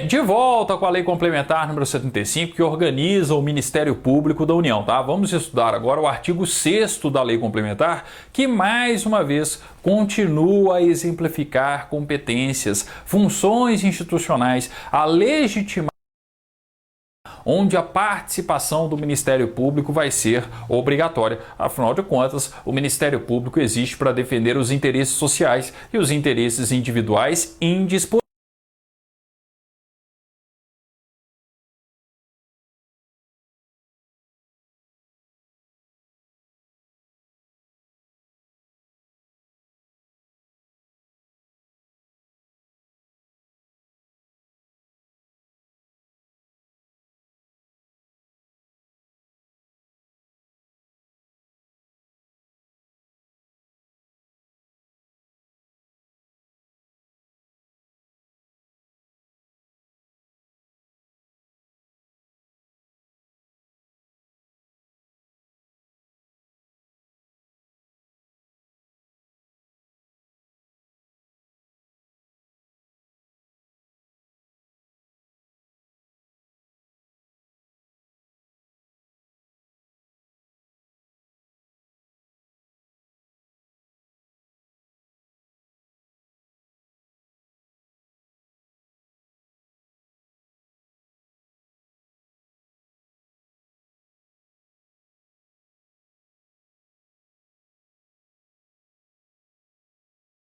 Bem, de volta com a Lei Complementar número 75, que organiza o Ministério Público da União, tá? Vamos estudar agora o artigo 6º da Lei Complementar, que mais uma vez continua a exemplificar competências, funções institucionais, a legitimar onde a participação do Ministério Público vai ser obrigatória. Afinal de contas, o Ministério Público existe para defender os interesses sociais e os interesses individuais indisponíveis.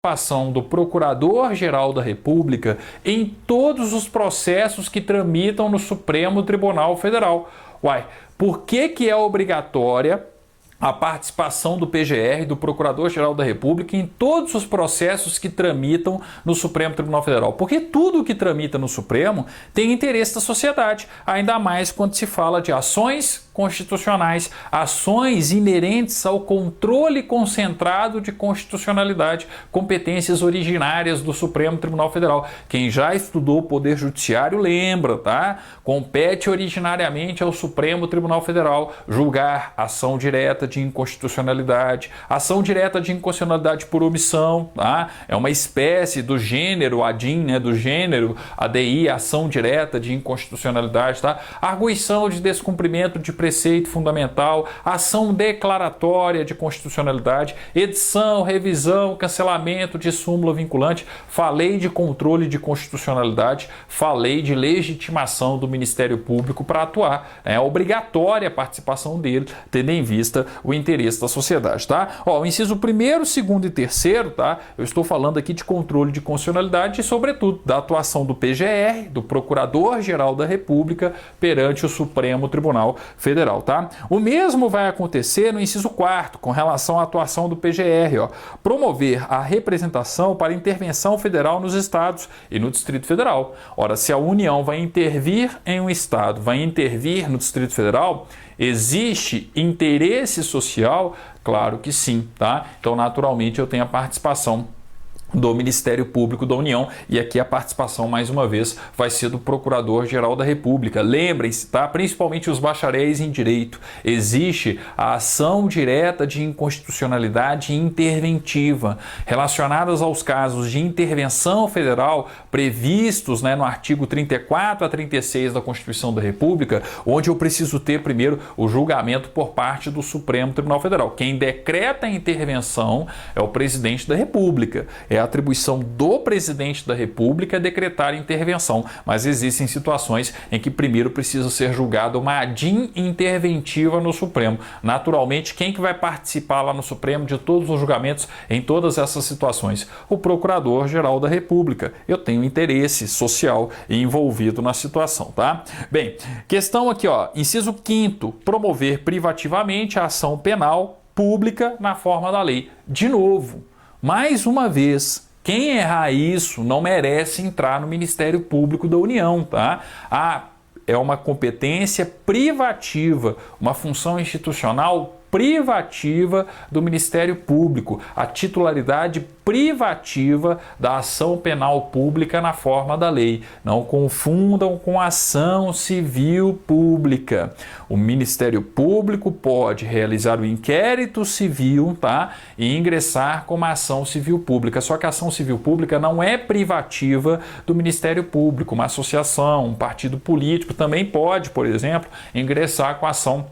Participação do Procurador-Geral da República em todos os processos que tramitam no Supremo Tribunal Federal. Uai, por que é obrigatória a participação do PGR, do Procurador-Geral da República, em todos os processos que tramitam no Supremo Tribunal Federal? Porque tudo que tramita no Supremo tem interesse da sociedade, ainda mais quando se fala de ações constitucionais, ações inerentes ao controle concentrado de constitucionalidade, competências originárias do Supremo Tribunal Federal. Quem já estudou o Poder Judiciário lembra, tá? Compete originariamente ao Supremo Tribunal Federal julgar ação direta de inconstitucionalidade, ação direta de inconstitucionalidade por omissão, tá? É uma espécie do gênero ADIM, né? Do gênero ADI, ação direta de inconstitucionalidade, tá? Arguição de descumprimento de preceito fundamental, ação declaratória de constitucionalidade, edição, revisão, cancelamento de súmula vinculante. Falei de controle de constitucionalidade, falei de legitimação do Ministério Público para atuar. É obrigatória a participação dele, tendo em vista o interesse da sociedade, tá? Ó, o inciso 1º, 2º e 3º, tá? Eu estou falando aqui de controle de constitucionalidade e, sobretudo, da atuação do PGR, do Procurador-Geral da República, perante o Supremo Tribunal Federal, tá? O mesmo vai acontecer no inciso 4º, com relação à atuação do PGR, ó. Promover a representação para intervenção federal nos estados e no Distrito Federal. Ora, se a União vai intervir em um estado, vai intervir no Distrito Federal, existe interesse social? Claro que sim, tá? Então, naturalmente, eu tenho a participação do Ministério Público da União, e aqui a participação, mais uma vez, vai ser do Procurador-Geral da República. Lembrem-se, tá? Principalmente os bacharéis em direito, existe a ação direta de inconstitucionalidade interventiva, relacionadas aos casos de intervenção federal previstos, né, no artigo 34 a 36 da Constituição da República, onde eu preciso ter primeiro o julgamento por parte do Supremo Tribunal Federal. Quem decreta a intervenção é o Presidente da República. É a atribuição do Presidente da República decretar intervenção, mas existem situações em que primeiro precisa ser julgada uma ADIM interventiva no Supremo. Naturalmente, quem que vai participar lá no Supremo de todos os julgamentos em todas essas situações? O Procurador-Geral da República. Eu tenho interesse social envolvido na situação, tá? Bem, questão aqui, ó, inciso 5º, promover privativamente a ação penal pública na forma da lei. De novo, mais uma vez, quem errar isso não merece entrar no Ministério Público da União, tá? É uma competência privativa, uma função institucional privativa do Ministério Público, a titularidade privativa da ação penal pública na forma da lei. Não confundam com ação civil pública. O Ministério Público pode realizar o inquérito civil, tá? E ingressar com uma ação civil pública. Só que a ação civil pública não é privativa do Ministério Público. Uma associação, um partido político também pode, por exemplo, ingressar com a ação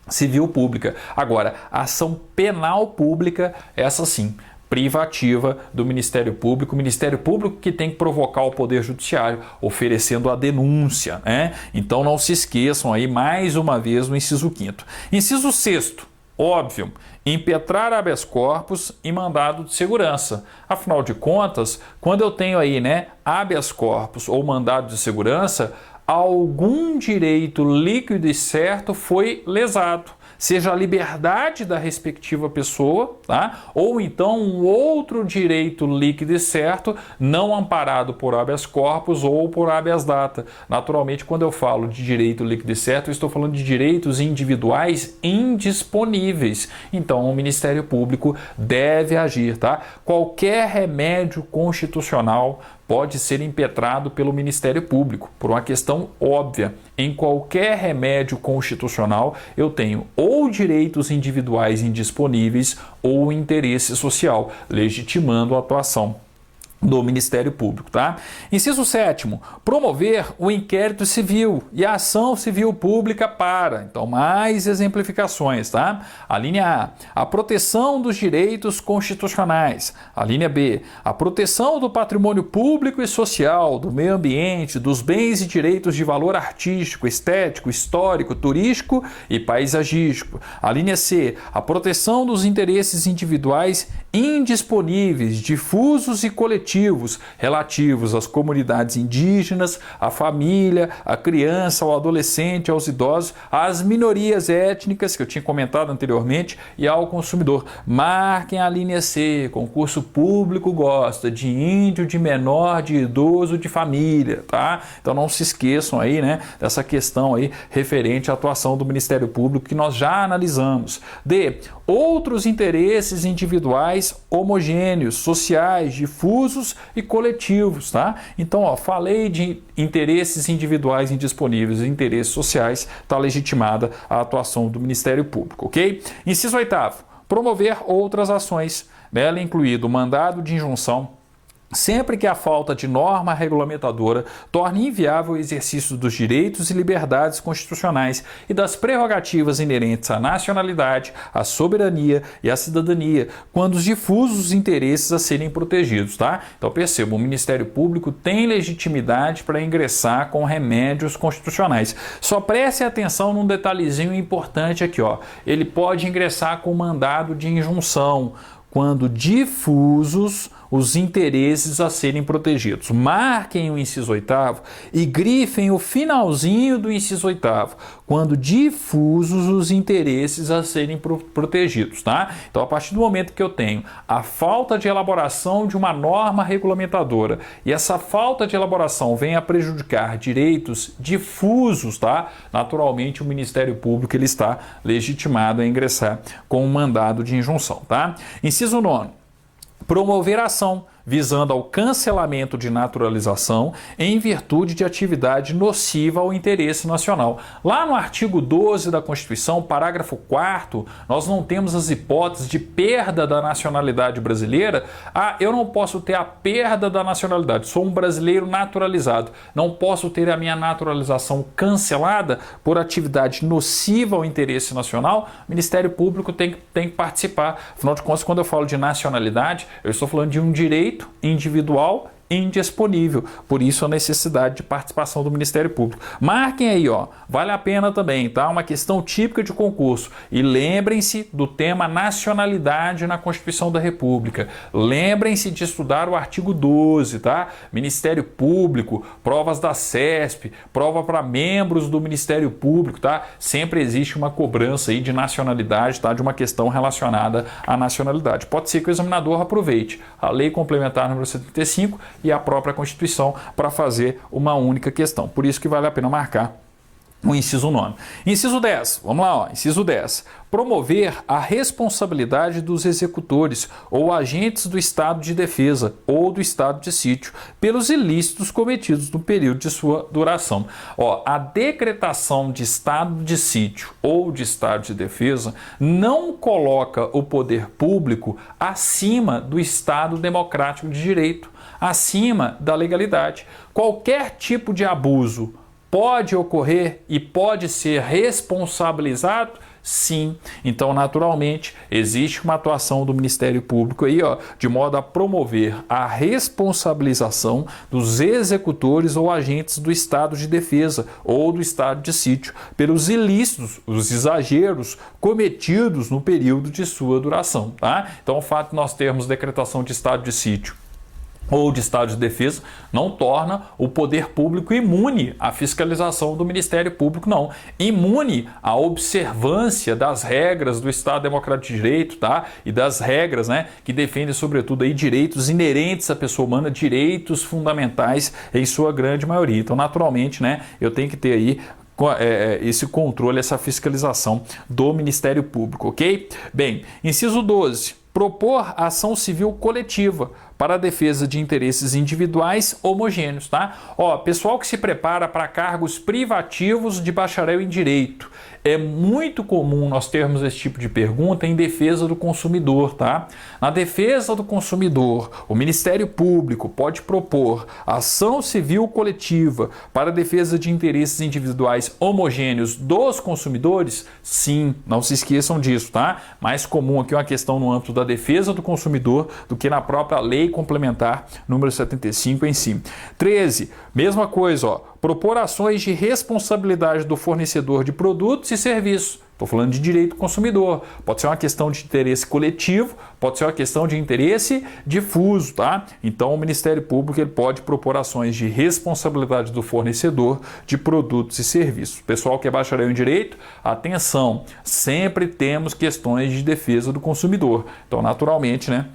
civil pública. Agora, a ação penal pública, essa sim, privativa do Ministério Público, o Ministério Público que tem que provocar o Poder Judiciário, oferecendo a denúncia, né? Então não se esqueçam aí, mais uma vez, no inciso 5º. Inciso 6º, óbvio, impetrar habeas corpus e mandado de segurança. Afinal de contas, quando eu tenho aí, né, habeas corpus ou mandado de segurança, algum direito líquido e certo foi lesado. Seja a liberdade da respectiva pessoa, tá? Ou então um outro direito líquido e certo não amparado por habeas corpus ou por habeas data. Naturalmente, quando eu falo de direito líquido e certo, eu estou falando de direitos individuais indisponíveis. Então, o Ministério Público deve agir, tá? Qualquer remédio constitucional pode ser impetrado pelo Ministério Público, por uma questão óbvia. Em qualquer remédio constitucional, eu tenho ou direitos individuais indisponíveis ou interesse social, legitimando a atuação do Ministério Público, tá? Inciso 7º, promover o inquérito civil e a ação civil pública para, então, mais exemplificações, tá? A linha A proteção dos direitos constitucionais. A linha B, a proteção do patrimônio público e social, do meio ambiente, dos bens e direitos de valor artístico, estético, histórico, turístico e paisagístico. A linha C, a proteção dos interesses individuais indisponíveis, difusos e coletivos relativos às comunidades indígenas, à família, à criança, ao adolescente, aos idosos, às minorias étnicas, que eu tinha comentado anteriormente, e ao consumidor. Marquem a linha C, concurso público gosta de índio, de menor, de idoso, de família, tá? Então não se esqueçam aí, né, dessa questão aí referente à atuação do Ministério Público que nós já analisamos. D, outros interesses individuais homogêneos, sociais, difusos e coletivos, tá? Então, ó, falei de interesses individuais indisponíveis e interesses sociais, está legitimada a atuação do Ministério Público, ok? Inciso 8º, promover outras ações, nela incluído o mandado de injunção, sempre que a falta de norma regulamentadora torne inviável o exercício dos direitos e liberdades constitucionais e das prerrogativas inerentes à nacionalidade, à soberania e à cidadania, quando os difusos interesses a serem protegidos, tá? Então perceba, o Ministério Público tem legitimidade para ingressar com remédios constitucionais. Só preste atenção num detalhezinho importante aqui, ó. Ele pode ingressar com mandado de injunção, quando difusos os interesses a serem protegidos. Marquem o inciso 8º e grifem o finalzinho do inciso 8º, quando difusos os interesses a serem protegidos, tá? Então, a partir do momento que eu tenho a falta de elaboração de uma norma regulamentadora e essa falta de elaboração vem a prejudicar direitos difusos, tá? Naturalmente, o Ministério Público ele está legitimado a ingressar com um mandado de injunção, tá? Inciso 9º, promover ação visando ao cancelamento de naturalização em virtude de atividade nociva ao interesse nacional. Lá no artigo 12 da Constituição, parágrafo 4º, nós não temos as hipóteses de perda da nacionalidade brasileira. Ah, eu não posso ter a perda da nacionalidade, sou um brasileiro naturalizado, não posso ter a minha naturalização cancelada por atividade nociva ao interesse nacional. O Ministério Público tem que participar. Afinal de contas, quando eu falo de nacionalidade, eu estou falando de um direito individual indisponível. Por isso a necessidade de participação do Ministério Público. Marquem aí, ó, vale a pena também, tá? Uma questão típica de concurso. E lembrem-se do tema nacionalidade na Constituição da República. Lembrem-se de estudar o artigo 12, tá? Ministério Público, provas da CESP, prova para membros do Ministério Público, tá? Sempre existe uma cobrança aí de nacionalidade, tá? De uma questão relacionada à nacionalidade. Pode ser que o examinador aproveite a Lei Complementar número 75 e a própria Constituição para fazer uma única questão. Por isso que vale a pena marcar O inciso 9. Inciso 10, vamos lá, ó. Inciso 10. Promover a responsabilidade dos executores ou agentes do estado de defesa ou do estado de sítio pelos ilícitos cometidos no período de sua duração. Ó, a decretação de estado de sítio ou de estado de defesa não coloca o poder público acima do Estado democrático de direito, acima da legalidade. Qualquer tipo de abuso pode ocorrer e pode ser responsabilizado? Sim. Então, naturalmente, existe uma atuação do Ministério Público aí, ó, de modo a promover a responsabilização dos executores ou agentes do estado de defesa ou do estado de sítio pelos ilícitos, os exageros cometidos no período de sua duração, tá? Então, o fato de nós termos decretação de estado de sítio ou de estado de defesa não torna o poder público imune à fiscalização do Ministério Público, não. Imune à observância das regras do Estado Democrático de Direito, tá? E das regras, né, que defendem, sobretudo, aí, direitos inerentes à pessoa humana, direitos fundamentais em sua grande maioria. Então, naturalmente, né, eu tenho que ter aí esse controle, essa fiscalização do Ministério Público, ok? Bem, inciso 12. Propor ação civil coletiva para a defesa de interesses individuais homogêneos, tá? Ó, pessoal que se prepara para cargos privativos de bacharel em direito. É muito comum nós termos esse tipo de pergunta em defesa do consumidor, tá? Na defesa do consumidor, o Ministério Público pode propor ação civil coletiva para a defesa de interesses individuais homogêneos dos consumidores? Sim, não se esqueçam disso, tá? Mais comum aqui uma questão no âmbito da defesa do consumidor do que na própria lei complementar número 75 em si. 13, mesma coisa, ó, propor ações de responsabilidade do fornecedor de produtos e serviços. Estou falando de direito do consumidor. Pode ser uma questão de interesse coletivo, pode ser uma questão de interesse difuso, tá? Então, o Ministério Público ele pode propor ações de responsabilidade do fornecedor de produtos e serviços. Pessoal que é bacharel em direito, atenção, sempre temos questões de defesa do consumidor. Então, naturalmente, né,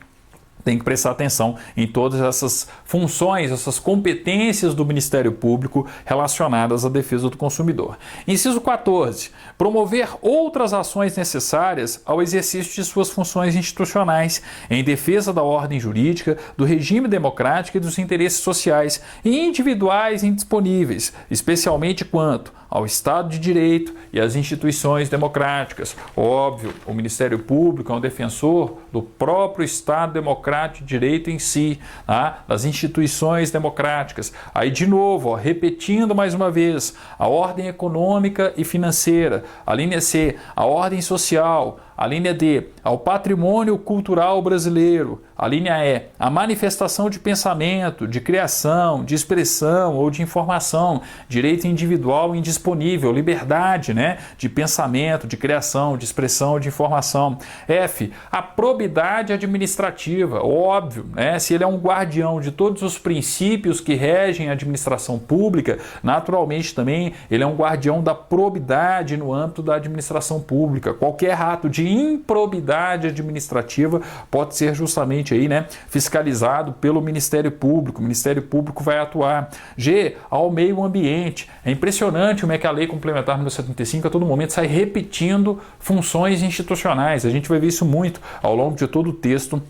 tem que prestar atenção em todas essas funções, essas competências do Ministério Público relacionadas à defesa do consumidor. Inciso 14. Promover outras ações necessárias ao exercício de suas funções institucionais em defesa da ordem jurídica, do regime democrático e dos interesses sociais e individuais indisponíveis, especialmente quanto ao Estado de Direito e às instituições democráticas. Óbvio, o Ministério Público é um defensor do próprio Estado democrático de direito em si, tá? Das instituições democráticas. Aí, de novo, ó, repetindo mais uma vez, a ordem econômica e financeira. A linha C, a ordem social. A linha D, ao patrimônio cultural brasileiro. A linha E, a manifestação de pensamento, de criação, de expressão ou de informação, direito individual indisponível, liberdade, né, de pensamento, de criação, de expressão, de informação. F, a probidade administrativa, óbvio, né, se ele é um guardião de todos os princípios que regem a administração pública, naturalmente também ele é um guardião da probidade no âmbito da administração pública. Qualquer ato de improbidade administrativa pode ser justamente aí, né, fiscalizado pelo Ministério Público. O Ministério Público vai atuar. G, ao meio ambiente. É impressionante como é que a Lei Complementar número 75 a todo momento sai repetindo funções institucionais. A gente vai ver isso muito ao longo de todo o texto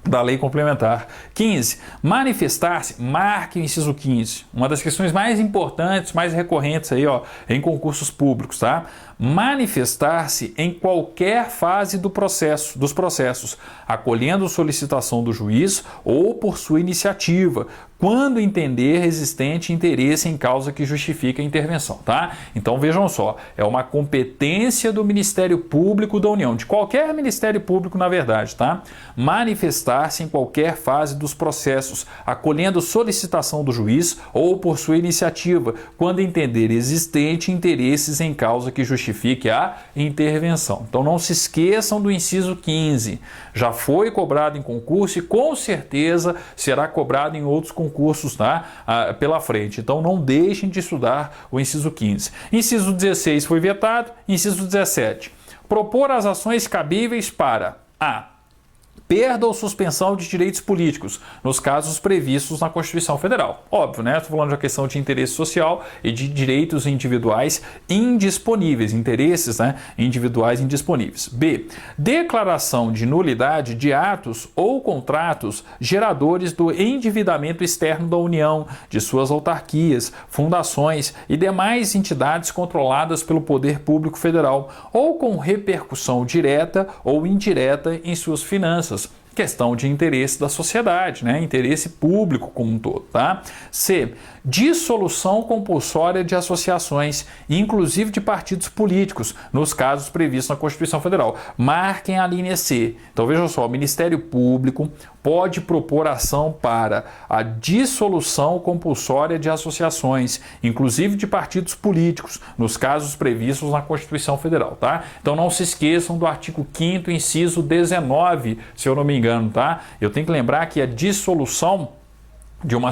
da lei complementar. 15. Manifestar-se, marque o inciso 15. Uma das questões mais importantes, mais recorrentes aí, ó, em concursos públicos, tá? Manifestar-se em qualquer fase dos processos, acolhendo solicitação do juiz ou por sua iniciativa, quando entender existente interesse em causa que justifique a intervenção, tá? Então vejam só, é uma competência do Ministério Público da União, de qualquer Ministério Público na verdade, tá? Manifestar-se em qualquer fase dos processos, acolhendo solicitação do juiz ou por sua iniciativa, quando entender existente interesses em causa que justifique a intervenção. Então não se esqueçam do inciso 15, já foi cobrado em concurso e com certeza será cobrado em outros concursos, tá? Pela frente. Então não deixem de estudar o inciso 15. Inciso 16 foi vetado. Inciso 17. Propor as ações cabíveis para a. perda ou suspensão de direitos políticos, nos casos previstos na Constituição Federal. Óbvio, né? Estou falando de uma questão de interesse social e de direitos individuais indisponíveis, interesses, né, individuais indisponíveis. B. Declaração de nulidade de atos ou contratos geradores do endividamento externo da União, de suas autarquias, fundações e demais entidades controladas pelo Poder Público Federal ou com repercussão direta ou indireta em suas finanças. Questão de interesse da sociedade, né? Interesse público como um todo, tá? C. Dissolução compulsória de associações, inclusive de partidos políticos, nos casos previstos na Constituição Federal. Marquem a linha C. Então vejam só, o Ministério Público pode propor ação para a dissolução compulsória de associações, inclusive de partidos políticos, nos casos previstos na Constituição Federal, tá? Então não se esqueçam do artigo 5º, inciso 19, se eu não me engano, tá? Eu tenho que lembrar que a dissolução de uma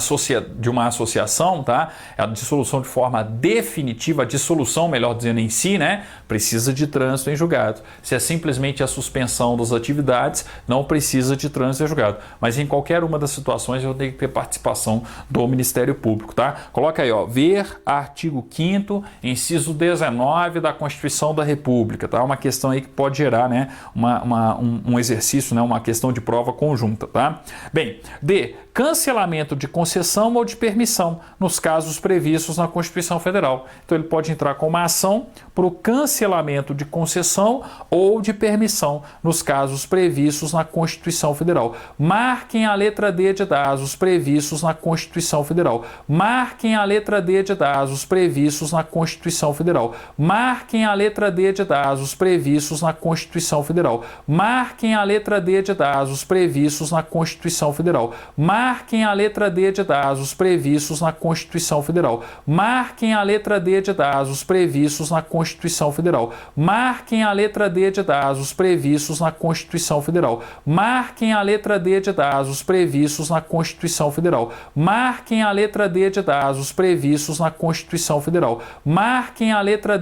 associação, tá? A dissolução de forma definitiva, a dissolução, melhor dizendo, em si, né? Precisa de trânsito em julgado. Se é simplesmente a suspensão das atividades, não precisa de trânsito em julgado. Mas em qualquer uma das situações eu tenho que ter participação do Ministério Público, tá? Coloca aí, ó, ver artigo 5º, inciso 19 da Constituição da República, tá? Uma questão aí que pode gerar, né, um exercício, né, uma questão de prova conjunta, tá? Bem, D. Cancelamento de concessão ou de permissão, nos casos previstos na Constituição Federal. Então ele pode entrar com uma ação para o cancelamento de concessão ou de permissão, nos casos previstos na Constituição Federal. Marquem a letra D de dados previstos na Constituição Federal. Marquem a letra D de dados previstos na Constituição Federal. Marquem a letra D de dados previstos na Constituição Federal. Marquem a letra D de dados previstos na Constituição Federal. Marquem a letra D de dados previstos na Constituição Federal. Marquem a letra D de dados previstos na Constituição Federal. Marquem a letra D de dados previstos na Constituição Federal. Marquem a letra D de dados previstos na Constituição Federal. Marquem a letra D de dados previstos na Constituição Federal. Marquem a letra D de dados previstos na Constituição Federal. Marquem a letra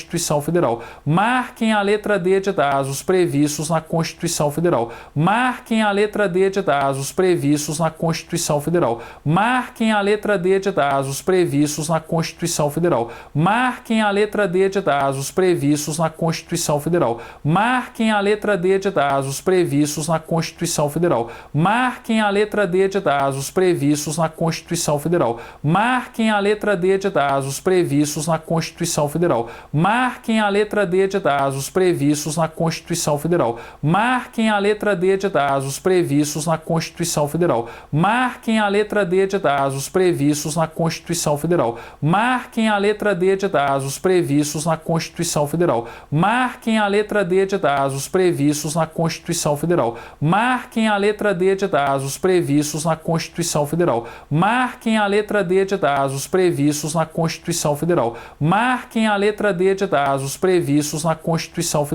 D de dados previstos na Constituição Federal. Marquem a letra D de dados previstos na Constituição Federal. Marquem a letra D de dados previstos na Constituição Federal. Marquem a letra D de dados previstos na Constituição Federal. Marquem a letra D de dados previstos na Constituição Federal. Marquem a letra D de dados previstos na Constituição Federal. Marquem a letra D de dados previstos na Constituição Federal. Marquem a letra D de dados previstos na Constituição Federal. Marquem a letra D de dados previstos na Constituição Federal. Marquem a letra D de dados previstos na Constituição Federal. Marquem a letra D de dados previstos na Constituição Federal. Marquem a letra D de dados previstos na Constituição Federal. Marquem a letra D de dados previstos na Constituição Federal. Marquem a letra D de dados previstos na Constituição Federal. Marquem a letra D de dados previstos na Constituição Federal. Marquem a letra D de dados previstos na Constituição Federal.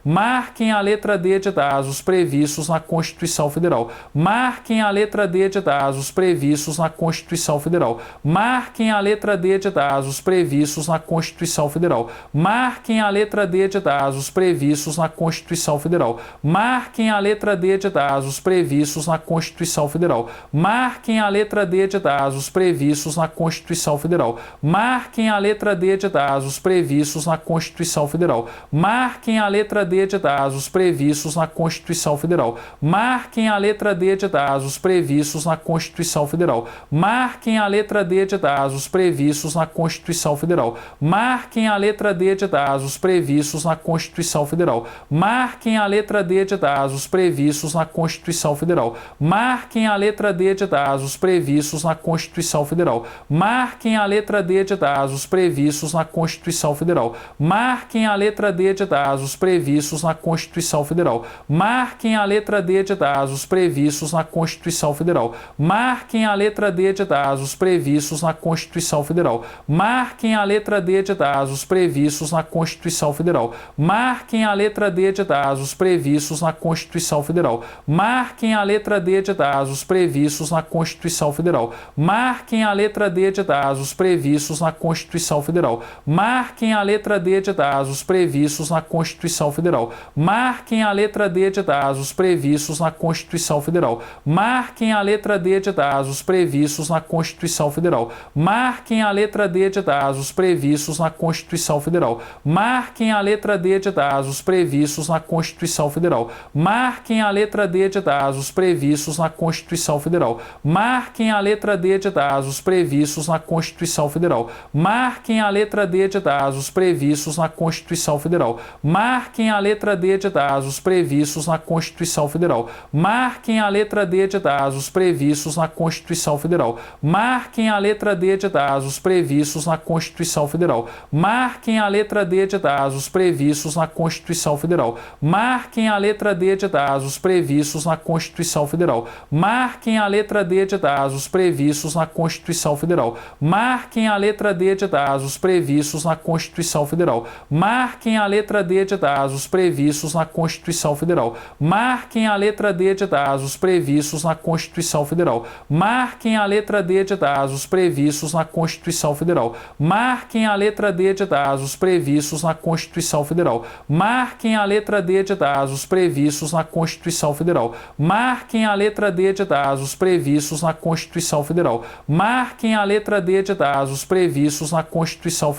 Marquem a letra D de dados previstos na Constituição Federal. Marquem a letra D de dados previstos na Constituição Federal. Marquem a letra D de dados previstos na Constituição Federal. Marquem a letra D de dados previstos na Constituição Federal. Marquem a letra D de dados previstos na Constituição Federal. Marquem a letra D de dados previstos na Constituição Federal. Marquem a letra D de dados previstos na Constituição Federal. Marquem a letra D de dados previstos na Constituição Federal. Marquem a letra D de dados previstos na Constituição Federal. Marquem a letra D de dados previstos na Constituição Federal. Marquem a letra D de dados previstos na Constituição Federal. Marquem a letra D de dados previstos na Constituição Federal. Marquem a letra D de dados previstos na Constituição Federal. Marquem a letra D de dados previstos na Constituição Federal. Marquem a letra D de dados previstos na Constituição Constituição Federal. Marquem a letra D de dados previstos na Constituição Federal. Marquem a letra D de dados previstos na Constituição Federal. Marquem a letra D de dados previstos na Constituição Federal. Marquem a letra D de dados previstos na Constituição Federal. Marquem a letra D de dados previstos na Constituição Federal. Marquem a letra D de dados previstos na Constituição Federal. Marquem a letra D de dados previstos na Constituição Federal. Marquem a letra D de dados previstos na Constituição Federal. Marquem a letra D de dados previstos na Constituição Federal. Marquem a letra D de dados previstos na Constituição Federal. Marquem a letra D de dados previstos na Constituição Federal. Marquem a letra D de dados previstos na Constituição Federal. Marquem a letra D de dados previstos na Constituição Federal. Marquem a letra D de dados previstos na Constituição Federal. Marquem a letra D de dados previstos na Constituição Federal. Marquem a letra D de dados previstos na Constituição Federal. Marquem a letra D de dados previstos na Constituição Federal. Marquem a letra D de dados previstos na Constituição Federal. Marquem a letra D de dados previstos na Constituição Federal. Marquem a letra D de dados previstos na Constituição Federal. Marquem a letra D de dados previstos na Constituição Federal. Marquem a letra D de dados previstos na Constituição Federal. Marquem a letra D de dados previstos na Constituição Federal. Marquem a letra D de dados previstos na Constituição Federal. Marquem a letra D de dados previstos na Constituição Federal. Marquem a letra D de dados previstos na Constituição Federal. Marquem a letra D de dados previstos na Constituição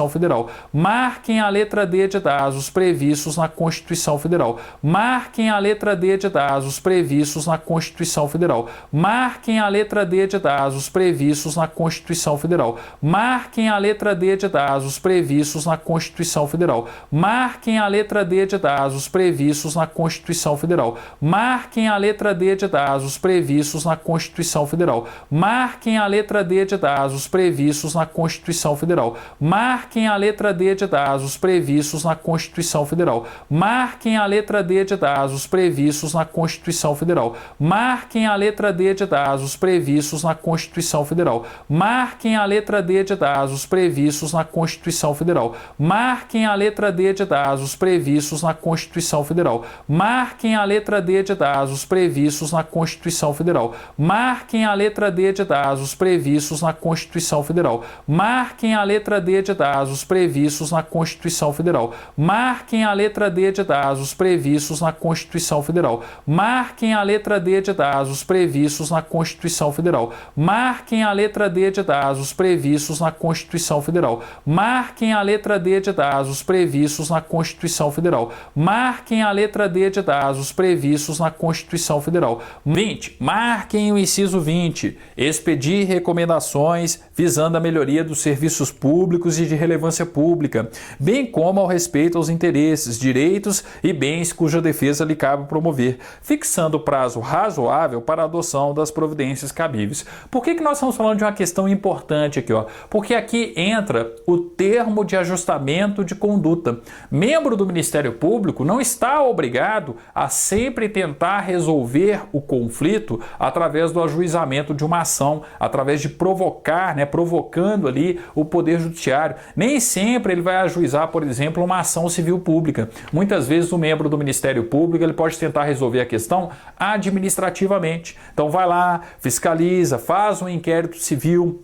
Federal. Marquem a letra D de dados previstos na Constituição Federal. Marquem a letra D de dados previstos na Constituição Federal. Marquem a letra D de dados previstos na Constituição Federal. Marquem a letra D de dados previstos na Constituição Federal. Marquem a letra D de dados previstos na Constituição Federal. Marquem a letra D de dados previstos na Constituição Federal. Marquem a letra D de dados previstos na Constituição Federal. Marquem a letra D de dados previstos na Constituição Federal. Marquem a letra D de dados previstos na Constituição Federal. Marquem a letra D de dados previstos na Constituição Federal. Marquem a letra D de dados previstos na Constituição Federal. Marquem a letra D de dados previstos na Constituição Federal. Marquem a letra D de dados previstos na Constituição Federal. Marquem a letra D de dados previstos na Constituição Federal. Marquem a letra D de dados previstos na Constituição Federal. Marquem a letra D de dados previstos na Constituição Federal. Marquem a letra D de dados previstos na Constituição Federal. Marquem a letra D de dados previstos na Constituição Federal. Marquem a letra D de dados previstos na Constituição Federal. Marquem a letra D de dados previstos na Constituição Federal. Marquem a letra D de dados previstos na Constituição Federal. 20. Marquem o inciso 20. Expedir recomendações visando a melhoria dos serviços públicos e de relevância pública, bem como ao respeito aos interesses, direitos e bens cuja defesa lhe cabe promover, fixando prazo razoável para a adoção das providências cabíveis. Por que nós estamos falando de uma questão importante aqui? Porque aqui entra o termo de ajustamento de conduta. Membro do Ministério Público não está obrigado a sempre tentar resolver o conflito através do ajuizamento de uma ação, através de provocar, provocando ali o Poder Judiciário. Nem sempre ele vai ajuizar, por exemplo, uma ação civil pública. Muitas vezes o membro do Ministério Público ele pode tentar resolver a questão administrativamente. Então vai lá, fiscaliza, faz um inquérito civil,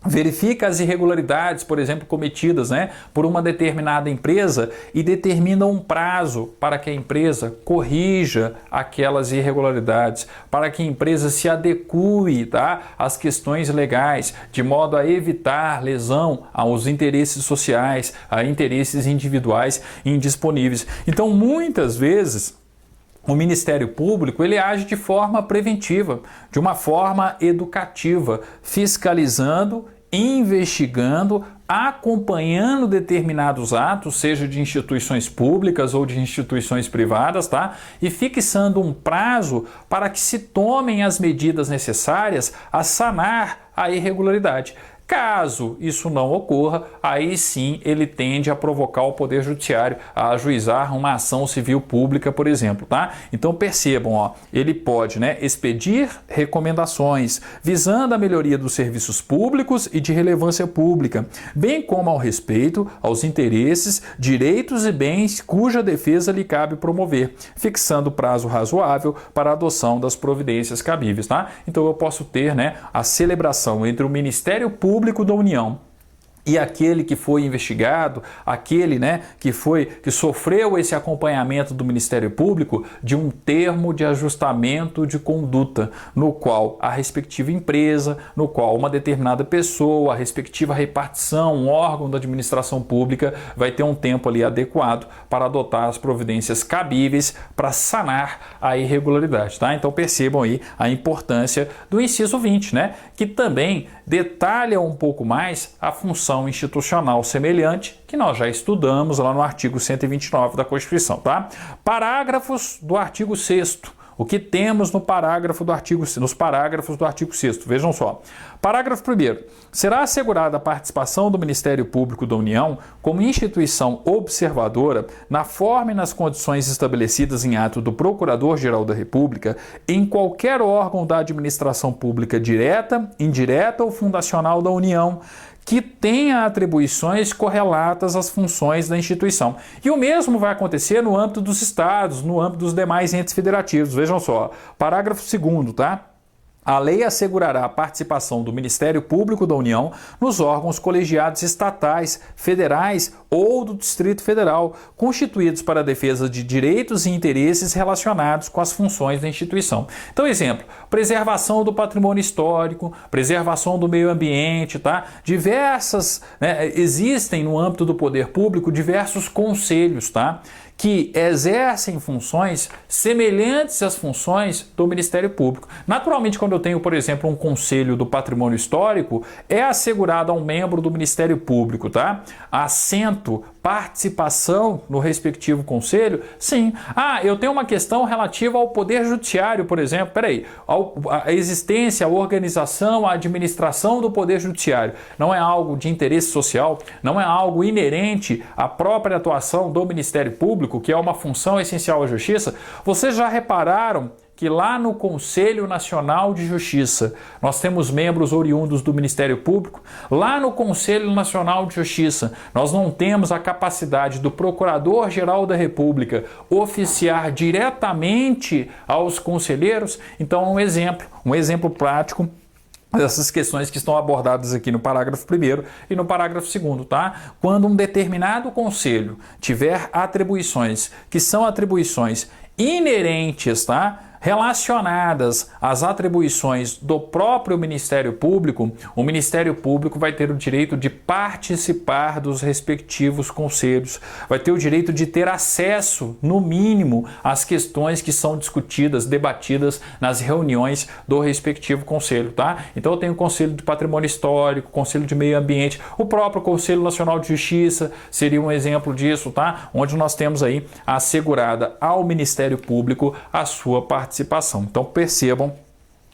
verifica as irregularidades, por exemplo, cometidas por uma determinada empresa e determina um prazo para que a empresa corrija aquelas irregularidades, para que a empresa se adeque às questões legais, de modo a evitar lesão aos interesses sociais, a interesses individuais indisponíveis. Então, muitas vezes, o Ministério Público ele age de forma preventiva, de uma forma educativa, fiscalizando, investigando, acompanhando determinados atos, seja de instituições públicas ou de instituições privadas, e fixando um prazo para que se tomem as medidas necessárias a sanar a irregularidade. Caso isso não ocorra, aí sim ele tende a provocar o Poder Judiciário a ajuizar uma ação civil pública, por exemplo, tá? Então percebam, ó, ele pode, né, expedir recomendações visando a melhoria dos serviços públicos e de relevância pública, bem como ao respeito aos interesses, direitos e bens cuja defesa lhe cabe promover, fixando prazo razoável para a adoção das providências cabíveis, tá? Então eu posso ter, né, a celebração entre o Ministério Público da União e aquele que foi investigado, aquele, né, que sofreu esse acompanhamento do Ministério Público de um termo de ajustamento de conduta, no qual a respectiva empresa, no qual uma determinada pessoa, a respectiva repartição, um órgão da administração pública vai ter um tempo ali adequado para adotar as providências cabíveis para sanar a irregularidade, tá? Então percebam aí a importância do inciso 20, né, que também detalha um pouco mais a função institucional semelhante que nós já estudamos lá no artigo 129 da Constituição, tá? Parágrafos do artigo 6º. O que temos nos parágrafos do artigo 6º? Vejam só. Parágrafo 1º. Será assegurada a participação do Ministério Público da União como instituição observadora na forma e nas condições estabelecidas em ato do Procurador-Geral da República em qualquer órgão da administração pública direta, indireta ou fundacional da União que tenha atribuições correlatas às funções da instituição. E o mesmo vai acontecer no âmbito dos estados, no âmbito dos demais entes federativos. Vejam só, parágrafo 2º, tá? A lei assegurará a participação do Ministério Público da União nos órgãos colegiados estatais, federais ou do Distrito Federal, constituídos para a defesa de direitos e interesses relacionados com as funções da instituição. Então, exemplo, preservação do patrimônio histórico, preservação do meio ambiente, tá? Diversas, né, existem no âmbito do poder público diversos conselhos, tá? Que exercem funções semelhantes às funções do Ministério Público. Naturalmente, quando eu tenho, por exemplo, um conselho do patrimônio histórico, é assegurado a um membro do Ministério Público, tá? Assento, participação no respectivo conselho? Sim. Ah, eu tenho uma questão relativa ao Poder Judiciário, por exemplo. Peraí, a existência, a organização, a administração do Poder Judiciário não é algo de interesse social? Não é algo inerente à própria atuação do Ministério Público, que é uma função essencial à Justiça? Vocês já repararam que lá no Conselho Nacional de Justiça nós temos membros oriundos do Ministério Público? Lá no Conselho Nacional de Justiça nós não temos a capacidade do Procurador-Geral da República oficiar diretamente aos conselheiros? Então, um exemplo prático dessas questões que estão abordadas aqui no parágrafo 1º e no parágrafo 2º, tá? Quando um determinado conselho tiver atribuições que são atribuições inerentes, tá? Relacionadas às atribuições do próprio Ministério Público, o Ministério Público vai ter o direito de participar dos respectivos conselhos, vai ter o direito de ter acesso, no mínimo, às questões que são discutidas, debatidas nas reuniões do respectivo conselho, tá? Então eu tenho o Conselho de Patrimônio Histórico, Conselho de Meio Ambiente, o próprio Conselho Nacional de Justiça seria um exemplo disso, tá? Onde nós temos aí assegurada ao Ministério Público a sua participação. Então percebam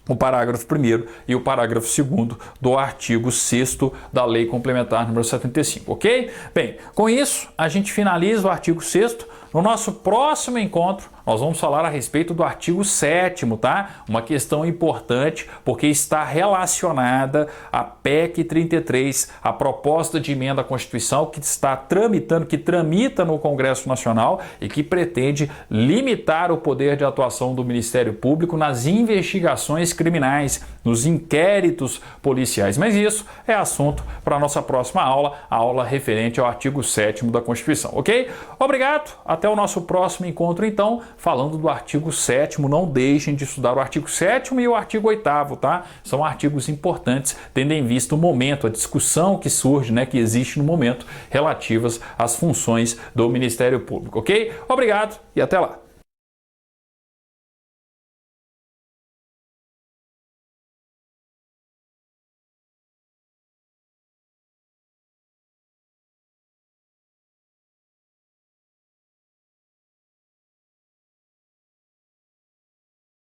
o parágrafo 1º e o parágrafo 2º do artigo 6º da Lei Complementar número 75, ok? Bem, com isso a gente finaliza o artigo 6º. No nosso próximo encontro, nós vamos falar a respeito do artigo 7º, tá? Uma questão importante porque está relacionada à PEC 33, a proposta de emenda à Constituição que tramita no Congresso Nacional e que pretende limitar o poder de atuação do Ministério Público nas investigações criminais, nos inquéritos policiais. Mas isso é assunto para a nossa próxima aula, a aula referente ao artigo 7º da Constituição, ok? Obrigado, até o nosso próximo encontro então, falando do artigo 7º. Não deixem de estudar o artigo 7º e o artigo 8º, tá? São artigos importantes, tendo em vista o momento, a discussão que surge, né, que existe no momento, relativas às funções do Ministério Público, ok? Obrigado e até lá!